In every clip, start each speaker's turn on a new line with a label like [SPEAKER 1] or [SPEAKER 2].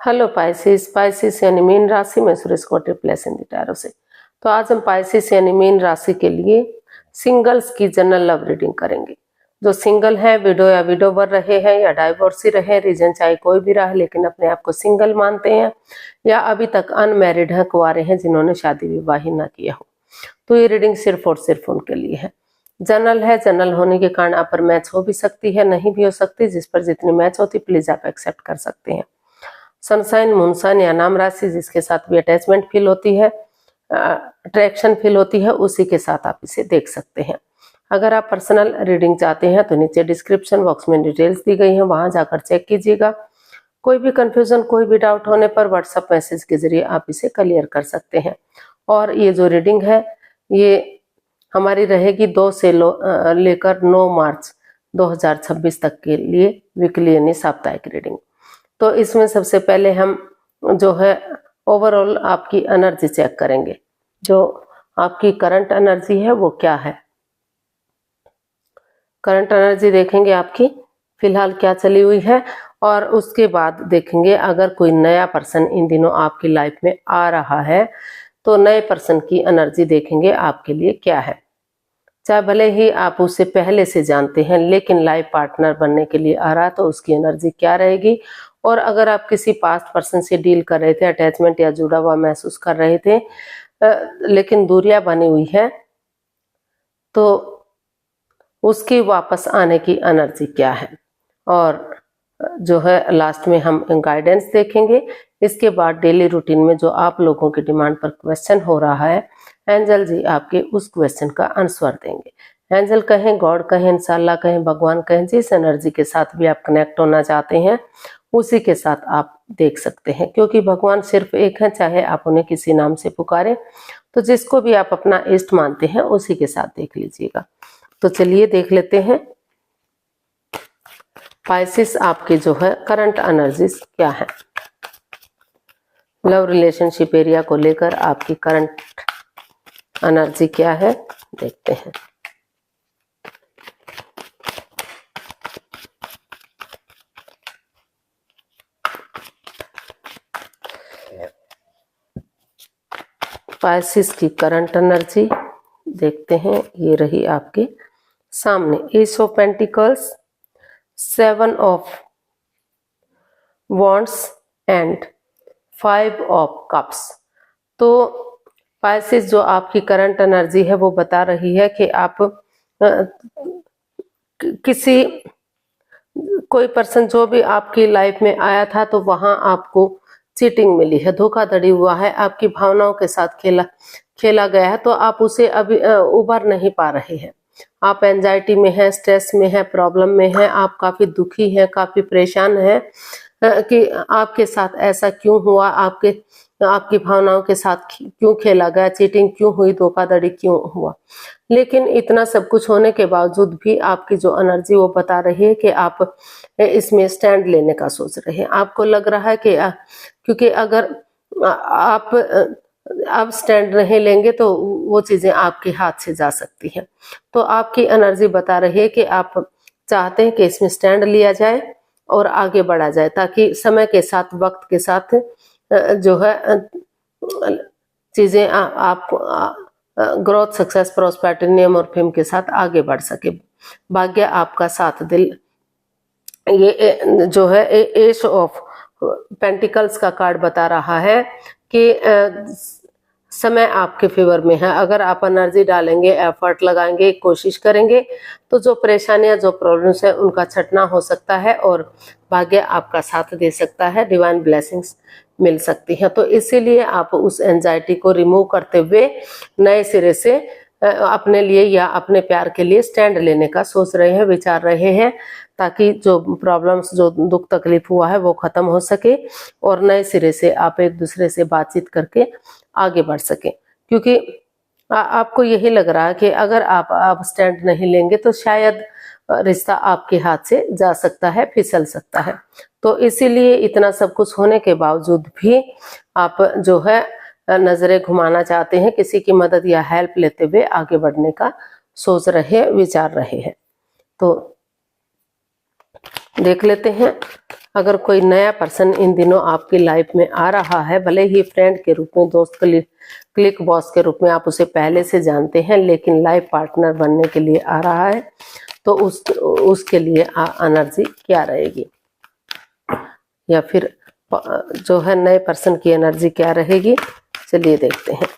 [SPEAKER 1] Hello Pisces यानी mean राशि में सुरेश कोटे प्लेस इन द टैरो से। तो आज हम पाइसिस यानी मीन राशि के लिए सिंगल्स की जनरल लव रीडिंग करेंगे। जो सिंगल है, विडो या विडोवर रहे हैं या डाइवोर्सी रहे, रीजन चाहे कोई भी रहा लेकिन अपने आप को सिंगल मानते हैं, या अभी तक अनमैरिड हैं, कुंवारे हैं जिन्होंने शादी विवाह ही ना किया हो, तो ये रीडिंग सिर्फ और सिर्फ उनके लिए है। जनरल है, जनरल होने के कारण आप पर मैच हो भी सकती है, नहीं भी हो सकती। जिस पर जितनी मैच होती प्लीज आप एक्सेप्ट कर सकते हैं। सनसाइन, मूनसाइन या नाम राशि जिसके साथ भी अटैचमेंट फील होती है, अट्रैक्शन फील होती है, उसी के साथ आप इसे देख सकते हैं। अगर आप पर्सनल रीडिंग चाहते हैं तो नीचे डिस्क्रिप्शन बॉक्स में डिटेल्स दी गई हैं, वहां जाकर चेक कीजिएगा। कोई भी कंफ्यूजन, कोई भी डाउट होने पर व्हाट्सएप मैसेज के जरिए आप इसे क्लियर कर सकते हैं। और ये जो रीडिंग है ये हमारी रहेगी 2 से लेकर 9 मार्च 2026 तक के लिए वीकली यानी साप्ताहिक रीडिंग। तो इसमें सबसे पहले हम जो है ओवरऑल आपकी एनर्जी चेक करेंगे। जो आपकी करंट एनर्जी है वो क्या है, करंट एनर्जी देखेंगे आपकी फिलहाल क्या चली हुई है, और उसके बाद देखेंगे अगर कोई नया पर्सन इन दिनों आपकी लाइफ में आ रहा है तो नए पर्सन की एनर्जी देखेंगे आपके लिए क्या है। चाहे भले ही आप उसे पहले से जानते हैं लेकिन लाइफ पार्टनर बनने के लिए आ रहा है तो उसकी एनर्जी क्या रहेगी। और अगर आप किसी पास्ट पर्सन से डील कर रहे थे, अटैचमेंट या जुड़ा हुआ महसूस कर रहे थे लेकिन दूरियां बनी हुई है, तो उसकी वापस आने की एनर्जी क्या है। और जो है लास्ट में हम गाइडेंस देखेंगे। इसके बाद डेली रूटीन में जो आप लोगों की डिमांड पर क्वेश्चन हो रहा है, एंजल जी आपके उस क्वेश्चन का आंसर देंगे। एंजल कहें, गॉड कहें, इंशाल्लाह कहें, भगवान कहें, जिस एनर्जी के साथ भी आप कनेक्ट होना चाहते हैं उसी के साथ आप देख सकते हैं, क्योंकि भगवान सिर्फ एक है, चाहे आप उन्हें किसी नाम से पुकारें। तो जिसको भी आप अपना इष्ट मानते हैं उसी के साथ देख लीजिएगा। तो चलिए देख लेते हैं पाइसिस आपके जो है करंट एनर्जीज क्या है। लव रिलेशनशिप एरिया को लेकर आपकी करंट एनर्जी क्या है देखते हैं। पाइसिस की करंट एनर्जी देखते हैं, ये रही आपके सामने। S of pentacles, 7 of wands and 5 of cups. तो पाइसिस जो आपकी करंट एनर्जी है वो बता रही है कि आप किसी कोई पर्सन जो भी आपकी लाइफ में आया था तो वहां आपको चीटिंग मिली है, धोखाधड़ी हुआ है, आपकी भावनाओं के साथ खेला गया है, तो आप उसे अभी उबर नहीं पा रहे हैं। आप एंजाइटी में हैं, स्ट्रेस में हैं, प्रॉब्लम में हैं, आप काफी दुखी हैं, काफी परेशान हैं कि आपके साथ ऐसा क्यों हुआ, आपकी भावनाओं के साथ क्यों खेला गया, चीटिंग क्यों हुई, धोखाधड़ी क्यों हुआ। लेकिन इतना सब कुछ होने के बावजूद भी आपकी जो एनर्जी वो बता रही है कि आप इसमें स्टैंड लेने का सोच रहे हैं। आपको लग रहा है कि क्योंकि अगर आप स्टैंड नहीं लेंगे तो वो चीजें आपके हाथ से जा सकती हैं। तो आपकी एनर्जी बता रही है कि आप चाहते हैं कि इसमें स्टैंड लिया जाए और आगे बढ़ा जाए, ताकि समय के साथ, वक्त के साथ जो है चीजें आपको ग्रोथ, सक्सेस, प्रॉस्पेरिटी, नेम और फेम के साथ आगे बढ़ सके। भाग्य आपका साथ दिल। ये जो है एस ऑफ पेंटिकल्स का कार्ड बता रहा है कि समय आपके फेवर में है। अगर आप एनर्जी डालेंगे, एफर्ट लगाएंगे, कोशिश करेंगे तो जो परेशानियां, जो प्रॉब्लम्स है उनका छटना हो सकता है और भाग्य आपका साथ दे सकता है, डिवाइन ब्लेसिंग्स मिल सकती हैं। तो इसीलिए आप उस एंजाइटी को रिमूव करते हुए नए सिरे से अपने लिए या अपने प्यार के लिए स्टैंड लेने का सोच रहे हैं, विचार रहे हैं, ताकि जो प्रॉब्लम्स, जो दुख तकलीफ हुआ है वो खत्म हो सके और नए सिरे से आप एक दूसरे से बातचीत करके आगे बढ़ सके। क्योंकि आपको यही लग रहा है कि अगर आप स्टैंड नहीं लेंगे तो शायद रिश्ता आपके हाथ से जा सकता है, फिसल सकता है। तो इसीलिए इतना सब कुछ होने के बावजूद भी आप जो है नजरें घुमाना चाहते हैं, किसी की मदद या हेल्प लेते हुए आगे बढ़ने का सोच रहे, विचार रहे हैं। तो देख लेते हैं। अगर कोई नया पर्सन इन दिनों आपकी लाइफ में आ रहा है, भले ही फ्रेंड के रूप में, दोस्त क्लिक बॉस के रूप में आप उसे पहले से जानते हैं, लेकिन लाइफ पार्टनर बनने के लिए आ रहा है, तो उसके लिए एनर्जी क्या रहेगी, या फिर जो है नए पर्सन की एनर्जी क्या रहेगी, चलिए देखते हैं।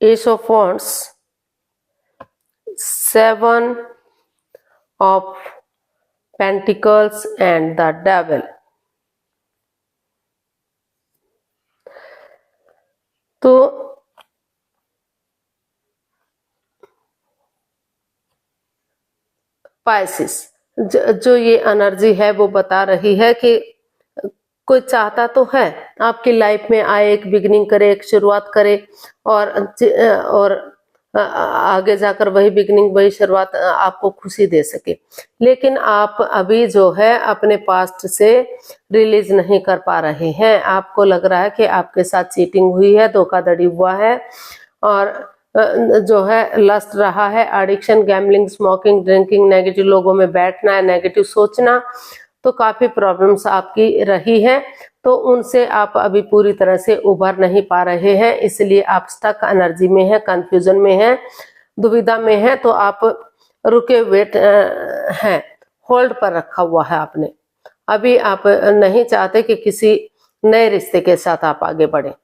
[SPEAKER 1] S of wands, 7 of pentacles and the devil. तो पाइसिस, जो ये एनर्जी है वो बता रही है कि कोई चाहता तो है आपकी लाइफ में आए, एक बिगिनिंग करे, एक शुरुआत करे, और आगे जाकर वही बिगिनिंग, वही शुरुआत आपको खुशी दे सके, लेकिन आप अभी जो है अपने पास्ट से रिलीज नहीं कर पा रहे हैं। आपको लग रहा है कि आपके साथ चीटिंग हुई है, धोखाधड़ी हुआ है, और जो है लस्ट रहा है, addiction, gambling, smoking, drinking, negative लोगों में बैठना है, नेगेटिव सोचना, तो काफी प्रॉब्लम्स आपकी रही है। तो उनसे आप अभी पूरी तरह से उभर नहीं पा रहे हैं, इसलिए आप स्टक एनर्जी में हैं, कंफ्यूजन में हैं, दुविधा में हैं। तो आप रुके हुए हैं, होल्ड पर रखा हुआ है आपने। अभी आप नहीं चाहते कि किसी नए रिश्ते के साथ आप आगे बढ़े।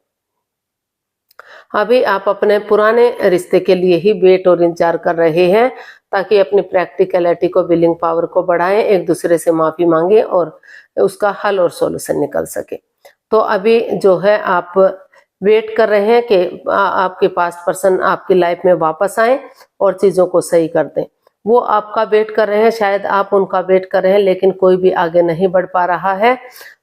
[SPEAKER 1] अभी आप अपने पुराने रिश्ते के लिए ही वेट और इंतजार कर रहे हैं, ताकि अपनी प्रैक्टिकलिटी को, विलिंग पावर को बढ़ाएं, एक दूसरे से माफी मांगे और उसका हल और सॉल्यूशन निकल सके। तो अभी जो है आप वेट कर रहे हैं कि आपके पास पर्सन आपकी लाइफ में वापस आए और चीजों को सही कर दें। वो आपका वेट कर रहे हैं, शायद आप उनका वेट कर रहे हैं, लेकिन कोई भी आगे नहीं बढ़ पा रहा है।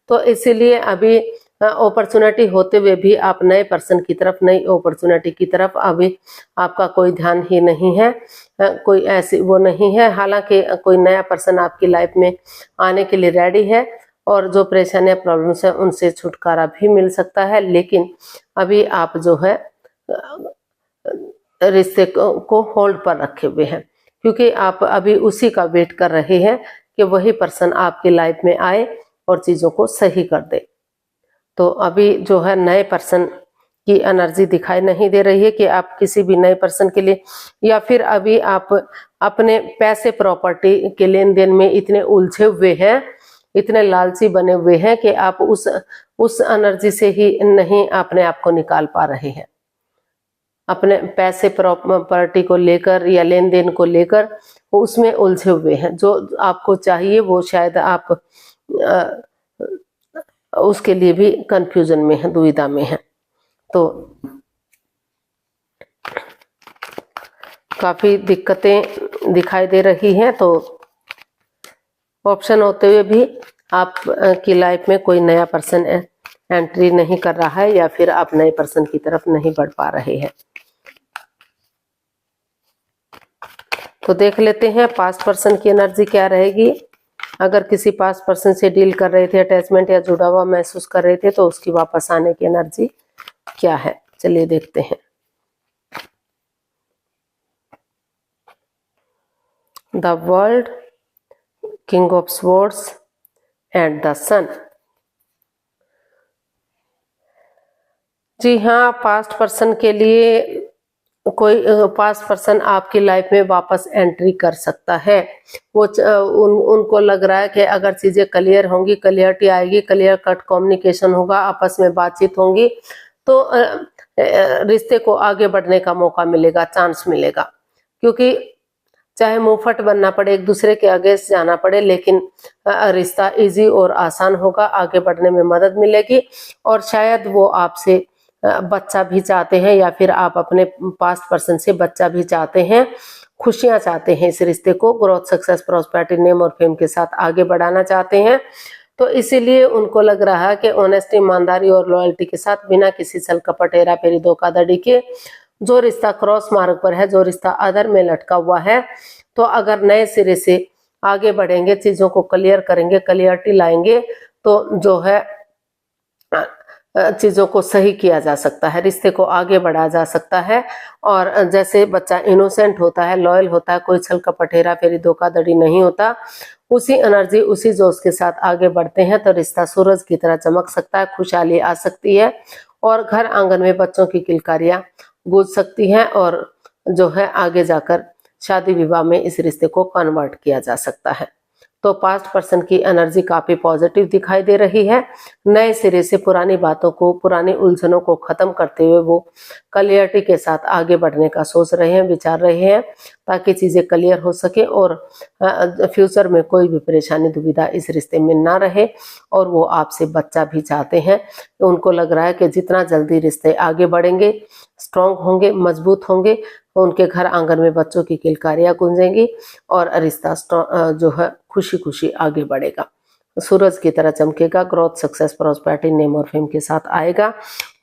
[SPEAKER 1] तो इसीलिए अभी अपॉर्चुनिटी होते हुए भी आप नए पर्सन की तरफ, नई अपॉर्चुनिटी की तरफ अभी आपका कोई ध्यान ही नहीं है, कोई ऐसी वो नहीं है। हालांकि कोई नया पर्सन आपकी लाइफ में आने के लिए रेडी है, और जो परेशानियां, प्रॉब्लम्स है, उनसे छुटकारा भी मिल सकता है, लेकिन अभी आप जो है रिश्ते को होल्ड पर रखे हुए हैं, क्योंकि आप अभी उसी का वेट कर रहे हैं कि वही पर्सन आपकी लाइफ में आए और चीजों को सही कर दे। तो अभी जो है नए पर्सन की एनर्जी दिखाई नहीं दे रही है कि आप किसी भी नए पर्सन के लिए, या फिर अभी आप अपने पैसे, प्रॉपर्टी के लेन देन में इतने उलझे हुए हैं, इतने लालची बने हुए हैं कि आप उस एनर्जी से ही नहीं अपने आप को निकाल पा रहे हैं। अपने पैसे, प्रॉपर्टी को लेकर या लेन देन को लेकर उसमें उलझे हुए हैं। जो आपको चाहिए वो शायद आप उसके लिए भी कंफ्यूजन में है, दुविधा में है। तो काफी दिक्कतें दिखाई दे रही हैं। तो ऑप्शन होते हुए भी आप की लाइफ में कोई नया पर्सन एंट्री नहीं कर रहा है, या फिर आप नए पर्सन की तरफ नहीं बढ़ पा रहे हैं। तो देख लेते हैं पास्ट पर्सन की एनर्जी क्या रहेगी। अगर किसी पास्ट पर्सन से डील कर रहे थे, अटैचमेंट या जुड़ा हुआ महसूस कर रहे थे, तो उसकी वापस आने की एनर्जी क्या है, चलिए देखते हैं। The world, king of swords and the sun. जी हाँ, पास्ट पर्सन के लिए कोई पास्ट पर्सन आपकी लाइफ में वापस एंट्री कर सकता है। वो उनको लग रहा है कि अगर चीजें क्लियर होंगी, क्लियरिटी आएगी, क्लियर कट कम्युनिकेशन होगा, आपस में बातचीत होंगी, तो रिश्ते को आगे बढ़ने का मौका मिलेगा, चांस मिलेगा। क्योंकि चाहे मुंहफट बनना पड़े, एक दूसरे के अगेंस्ट जाना पड़े, लेकिन रिश्ता इजी और आसान होगा, आगे बढ़ने में मदद मिलेगी। और शायद वो आपसे बच्चा भी चाहते हैं, या फिर आप अपने पास्ट पर्सन से बच्चा भी चाहते हैं, खुशियां चाहते हैं, इस रिश्ते को ग्रोथ, सक्सेस, प्रॉस्पेरिटी, नेम और फेम के साथ आगे बढ़ाना चाहते हैं। तो इसीलिए उनको लग रहा है कि ऑनेस्टी, ईमानदारी और लॉयल्टी के साथ, बिना किसी छल कपट, हेरा फेरी, धोखाधड़ी के, जो रिश्ता क्रॉस मार्ग पर है, जो रिश्ता अधर में लटका हुआ है, तो अगर नए सिरे से आगे बढ़ेंगे, चीजों को क्लियर करेंगे, क्लियरिटी लाएंगे, तो जो है चीज़ों को सही किया जा सकता है, रिश्ते को आगे बढ़ाया जा सकता है। और जैसे बच्चा इनोसेंट होता है, लॉयल होता है, कोई छल कपट हेरा फेरी धोखाधड़ी नहीं होता, उसी एनर्जी उसी जोश के साथ आगे बढ़ते हैं तो रिश्ता सूरज की तरह चमक सकता है, खुशहाली आ सकती है और घर आंगन में बच्चों की किलकारियां गूंज सकती हैं और जो है आगे जाकर शादी विवाह में इस रिश्ते को कन्वर्ट किया जा सकता है। तो पास्ट पर्सन की एनर्जी काफी पॉजिटिव दिखाई दे रही है। नए सिरे से पुरानी बातों को, पुरानी उलझनों को खत्म करते हुए वो क्लियरिटी के साथ आगे बढ़ने का सोच रहे हैं, विचार रहे हैं, ताकि चीजें क्लियर हो सके और फ्यूचर में कोई भी परेशानी दुविधा इस रिश्ते में ना रहे। और वो आपसे बच्चा भी चाहते हैं। तो उनको लग रहा है कि जितना जल्दी रिश्ते आगे बढ़ेंगे, स्ट्रांग होंगे, मजबूत होंगे, उनके घर आंगन में बच्चों की किलकारियां गूंजेंगी और रिश्ता जो है खुशी खुशी आगे बढ़ेगा, सूरज की तरह चमकेगा, ग्रोथ, सक्सेस, प्रॉस्पेरिटी, नेम और फेम के साथ आएगा।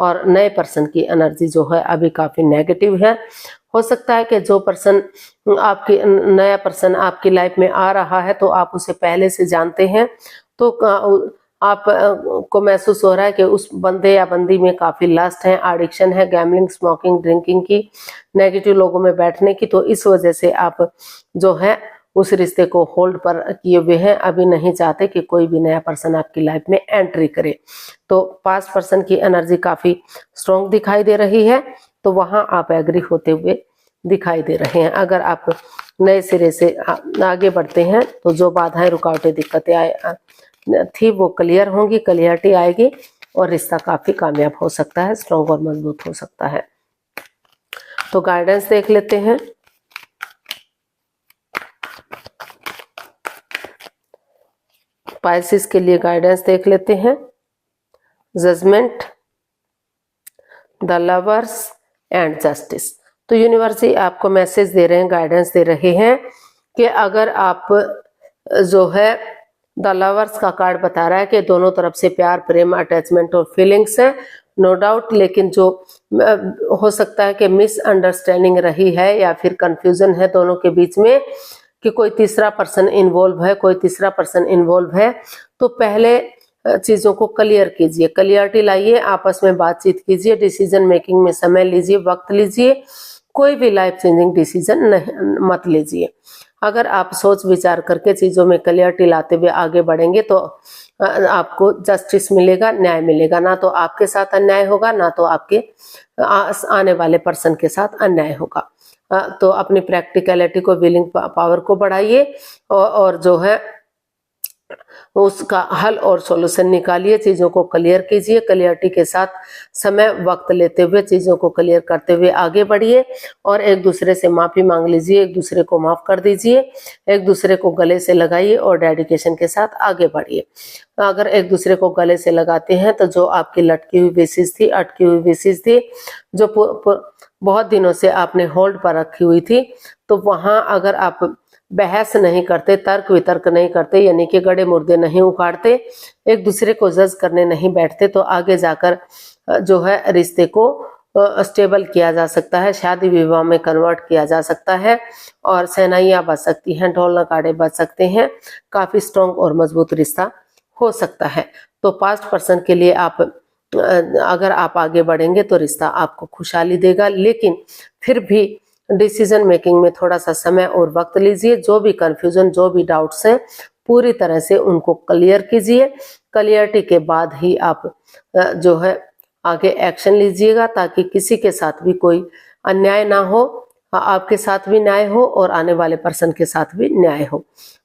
[SPEAKER 1] और नए पर्सन की एनर्जी जो है अभी काफी नेगेटिव है। हो सकता है कि जो पर्सन आपकी नया पर्सन आपकी लाइफ में आ रहा है तो आप उसे पहले से जानते हैं, तो आप को महसूस हो रहा है कि उस बंदे या बंदी में काफी लस्ट है, एडिक्शन है, गैम्बलिंग, स्मोकिंग, ड्रिंकिंग की, नेगेटिव लोगों में बैठने की। तो इस वजह से आप जो है उस रिश्ते को होल्ड पर किए हुए हैं, अभी नहीं चाहते कि कोई भी नया पर्सन आपकी लाइफ में एंट्री करे। तो पास्ट पर्सन की एनर्जी काफी स्ट्रॉन्ग दिखाई दे रही है, तो वहां आप एग्री होते हुए दिखाई दे रहे हैं। अगर आप नए सिरे से आगे बढ़ते हैं तो जो बाधाएं, रुकावटें, दिक्कतें थी वो क्लियर होंगी, क्लियरिटी आएगी और रिश्ता काफी कामयाब हो सकता है, स्ट्रॉन्ग और मजबूत हो सकता है। तो गाइडेंस देख लेते हैं। पाइसेस के लिए गाइडेंस देख लेते हैं। Judgement, the lovers and justice. तो यूनिवर्स ही आपको मैसेज दे रहे हैं, गाइडेंस दे रहे हैं कि अगर आप जो है द लवर्स का कार्ड बता रहा है कि दोनों तरफ से प्यार, प्रेम, अटैचमेंट और फीलिंग्स है, नो डाउट। लेकिन जो हो सकता है कि मिसअंडरस्टैंडिंग रही है या फिर कंफ्यूजन है दोनों के बीच में कि कोई तीसरा पर्सन इन्वॉल्व है, कोई तीसरा पर्सन इन्वॉल्व है। तो पहले चीजों को क्लियर कीजिए, क्लियरिटी लाइए, आपस में बातचीत कीजिए, डिसीजन मेकिंग में समय लीजिए, वक्त लीजिए, कोई भी लाइफ चेंजिंग डिसीजन मत लीजिए। अगर आप सोच विचार करके चीजों में क्लियरिटी लाते हुए आगे बढ़ेंगे तो आपको जस्टिस मिलेगा, न्याय मिलेगा। ना तो आपके साथ अन्याय होगा, ना तो आपके आने वाले पर्सन के साथ अन्याय होगा। तो अपनी प्रैक्टिकलिटी को, विलिंग पावर को बढ़ाइए और जो है उसका हल और सॉल्यूशन निकालिए, चीजों को क्लियर कीजिए, क्लियरिटी के साथ समय वक्त लेते हुए चीजों को क्लियर करते हुए आगे बढ़िए और एक दूसरे से माफी मांग लीजिए, एक दूसरे को माफ कर दीजिए, एक दूसरे को गले से लगाइए और डेडिकेशन के साथ आगे बढ़िए। अगर एक दूसरे को गले से लगाते हैं तो जो आपकी लटकी हुई विशेष थी, अटकी हुई विशेष थी, जो बहुत दिनों से आपने होल्ड पर रखी हुई थी, तो वहां अगर आप बहस नहीं करते, तर्क वितर्क नहीं करते, यानी कि गड़े मुर्दे नहीं उखाड़ते, एक दूसरे को जज करने नहीं बैठते, तो आगे जाकर जो है रिश्ते को स्टेबल किया जा सकता है, शादी विवाह में कन्वर्ट किया जा सकता है और शहनाइयां बज सकती हैं, ढोल नगाड़े बज सकते हैं, काफी स्ट्रॉन्ग और मजबूत रिश्ता हो सकता है। तो पास्ट पर्सन के लिए आप अगर आप आगे बढ़ेंगे तो रिश्ता आपको खुशहाली देगा, लेकिन फिर भी डिसीजन मेकिंग में थोड़ा सा समय और वक्त लीजिए। जो भी कंफ्यूजन, जो भी डाउट्स हैं, पूरी तरह से उनको क्लियर कीजिए। क्लियरिटी के बाद ही आप जो है आगे एक्शन लीजिएगा, ताकि किसी के साथ भी कोई अन्याय ना हो, आपके साथ भी न्याय हो और आने वाले पर्सन के साथ भी न्याय हो।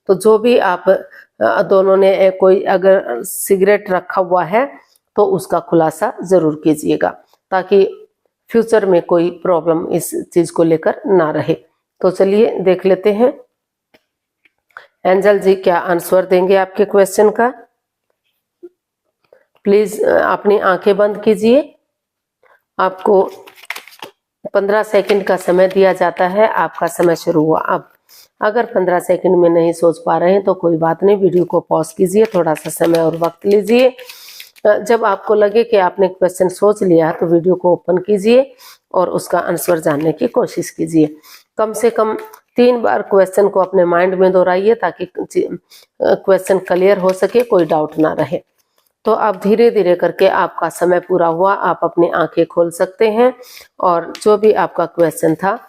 [SPEAKER 1] तो जो भी आप दोनों ने कोई अगर सिगरेट रखा हुआ है तो उसका खुलासा जरूर कीजिएगा, ताकि फ्यूचर में कोई प्रॉब्लम इस चीज को लेकर ना रहे। तो चलिए देख लेते हैं एंजल जी क्या आंसर देंगे आपके क्वेश्चन का। प्लीज अपनी आंखें बंद कीजिए। आपको 15 सेकंड का समय दिया जाता है, आपका समय शुरू हुआ अब। अगर 15 सेकंड में नहीं सोच पा रहे हैं तो कोई बात नहीं, वीडियो को पॉज कीजिए, थोड़ा सा समय और वक्त लीजिए। जब आपको लगे कि आपने क्वेश्चन सोच लिया तो वीडियो को ओपन कीजिए और उसका आंसर जानने की कोशिश कीजिए। कम से कम 3 बार क्वेश्चन को अपने माइंड में दोहराइए ताकि क्वेश्चन क्लियर हो सके, कोई डाउट ना रहे। तो अब धीरे धीरे करके आपका समय पूरा हुआ, आप अपनी आंखें खोल सकते हैं और जो भी आपका क्वेश्चन था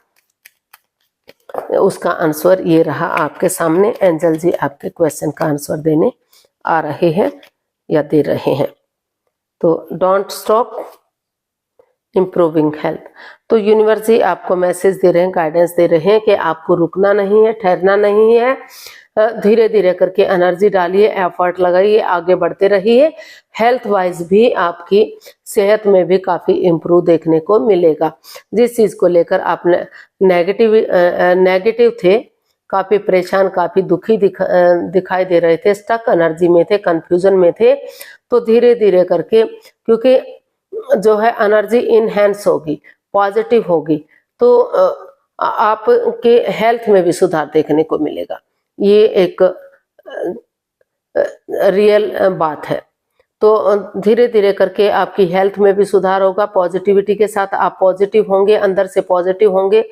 [SPEAKER 1] उसका आंसर ये रहा आपके सामने। एंजल जी आपके क्वेश्चन का आंसर देने आ रहे हैं या दे रहे हैं। तो डोंट स्टॉप इम्प्रूविंग हेल्थ। तो यूनिवर्स जी आपको मैसेज दे रहे हैं, गाइडेंस दे रहे हैं कि आपको रुकना नहीं है, ठहरना नहीं है, धीरे धीरे करके एनर्जी डालिए, एफर्ट लगाइए, आगे बढ़ते रहिए। हेल्थ वाइज भी आपकी सेहत में भी काफ़ी इम्प्रूव देखने को मिलेगा। जिस चीज़ को लेकर आप नेगेटिव थे, काफ़ी परेशान, काफ़ी दुखी दिखाई दे रहे थे, स्टक एनर्जी में थे, कंफ्यूजन में थे, तो धीरे धीरे करके क्योंकि जो है एनर्जी इनहेंस होगी, पॉजिटिव होगी, तो आपके हेल्थ में भी सुधार देखने को मिलेगा। ये एक रियल बात है। तो धीरे धीरे करके आपकी हेल्थ में भी सुधार होगा। पॉजिटिविटी के साथ आप पॉजिटिव होंगे, अंदर से पॉजिटिव होंगे,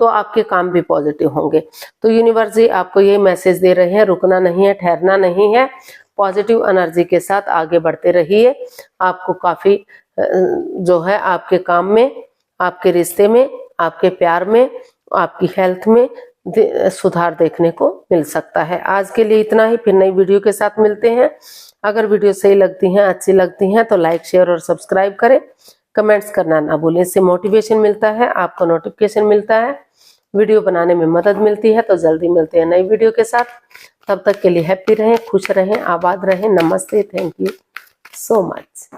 [SPEAKER 1] तो आपके काम भी पॉजिटिव होंगे। तो यूनिवर्स जी आपको ये मैसेज दे रहे हैं, रुकना नहीं है, ठहरना नहीं है, पॉजिटिव एनर्जी के साथ आगे बढ़ते रहिए। आपको काफ़ी जो है आपके काम में, आपके रिश्ते में, आपके प्यार में, आपकी हेल्थ में सुधार देखने को मिल सकता है। आज के लिए इतना ही, फिर नई वीडियो के साथ मिलते हैं। अगर वीडियो सही लगती हैं, अच्छी लगती हैं तो लाइक, शेयर और सब्सक्राइब करें। कमेंट्स करना ना भूलें, इससे मोटिवेशन मिलता है, आपको नोटिफिकेशन मिलता है, वीडियो बनाने में मदद मिलती है। तो जल्दी मिलते हैं नई वीडियो के साथ। तब तक के लिए हैप्पी रहें, खुश रहें, आबाद रहें। नमस्ते, थैंक यू सो मच।